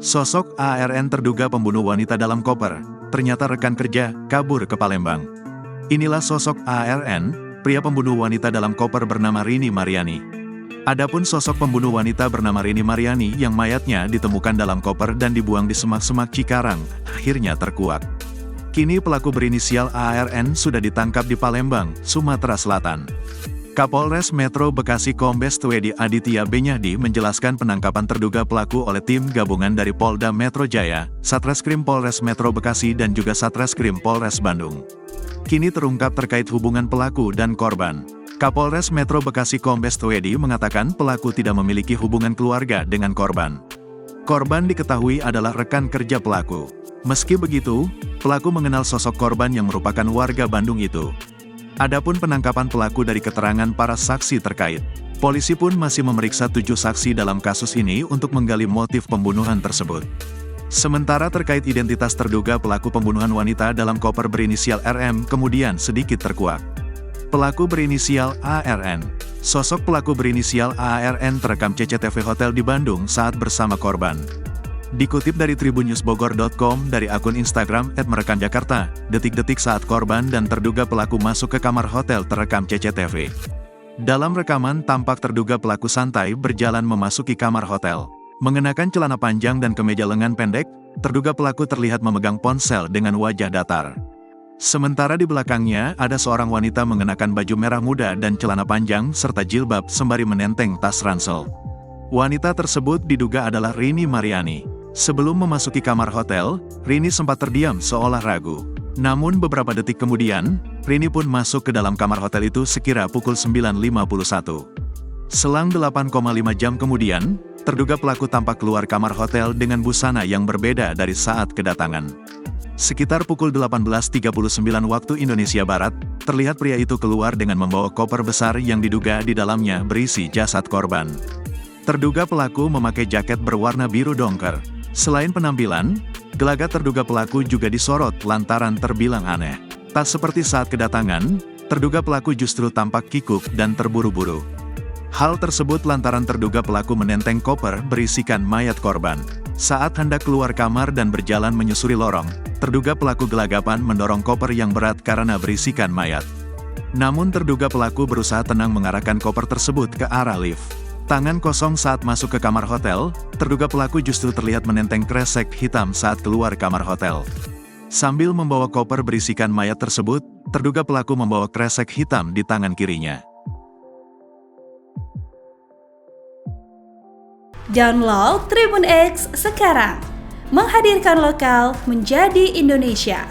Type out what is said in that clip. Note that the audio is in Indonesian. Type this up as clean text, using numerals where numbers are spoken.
Sosok ARN terduga pembunuh wanita dalam koper, ternyata rekan kerja, kabur ke Palembang. Inilah sosok ARN, pria pembunuh wanita dalam koper bernama Rini Mariani. Adapun sosok pembunuh wanita bernama Rini Mariani yang mayatnya ditemukan dalam koper dan dibuang di semak-semak Cikarang, akhirnya terkuak. Kini pelaku berinisial ARN sudah ditangkap di Palembang, Sumatera Selatan. Kapolres Metro Bekasi Kombes Twedi Aditya Benyahdi menjelaskan penangkapan terduga pelaku oleh tim gabungan dari Polda Metro Jaya, Satreskrim Polres Metro Bekasi dan juga Satreskrim Polres Bandung. Kini terungkap terkait hubungan pelaku dan korban. Kapolres Metro Bekasi Kombes Twedi mengatakan pelaku tidak memiliki hubungan keluarga dengan korban. Korban diketahui adalah rekan kerja pelaku. Meski begitu, pelaku mengenal sosok korban yang merupakan warga Bandung itu. Adapun penangkapan pelaku dari keterangan para saksi terkait. Polisi pun masih memeriksa 7 saksi dalam kasus ini untuk menggali motif pembunuhan tersebut. Sementara terkait identitas terduga pelaku pembunuhan wanita dalam koper berinisial RM kemudian sedikit terkuak. Pelaku berinisial ARN. Sosok pelaku berinisial ARN terekam CCTV hotel di Bandung saat bersama korban. Dikutip dari tribunnewsbogor.com dari akun Instagram @merekanjakarta, detik-detik saat korban dan terduga pelaku masuk ke kamar hotel terekam CCTV. Dalam rekaman tampak terduga pelaku santai berjalan memasuki kamar hotel. Mengenakan celana panjang dan kemeja lengan pendek, terduga pelaku terlihat memegang ponsel dengan wajah datar. Sementara di belakangnya ada seorang wanita mengenakan baju merah muda dan celana panjang serta jilbab sembari menenteng tas ransel. Wanita tersebut diduga adalah Rini Mariani. Sebelum memasuki kamar hotel, Rini sempat terdiam seolah ragu. Namun beberapa detik kemudian, Rini pun masuk ke dalam kamar hotel itu sekira pukul 9.51. Selang 8,5 jam kemudian, terduga pelaku tampak keluar kamar hotel dengan busana yang berbeda dari saat kedatangan. Sekitar pukul 18.39 waktu Indonesia Barat, terlihat pria itu keluar dengan membawa koper besar yang diduga di dalamnya berisi jasad korban. Terduga pelaku memakai jaket berwarna biru dongker. Selain penampilan, gelagat terduga pelaku juga disorot lantaran terbilang aneh. Tak seperti saat kedatangan, terduga pelaku justru tampak kikuk dan terburu-buru. Hal tersebut lantaran terduga pelaku menenteng koper berisikan mayat korban. Saat hendak keluar kamar dan berjalan menyusuri lorong, terduga pelaku gelagapan mendorong koper yang berat karena berisikan mayat. Namun terduga pelaku berusaha tenang mengarahkan koper tersebut ke arah lift. Tangan kosong saat masuk ke kamar hotel, terduga pelaku justru terlihat menenteng kresek hitam saat keluar kamar hotel. Sambil membawa koper berisikan mayat tersebut, terduga pelaku membawa kresek hitam di tangan kirinya. Download Tribun X sekarang, menghadirkan lokal menjadi Indonesia.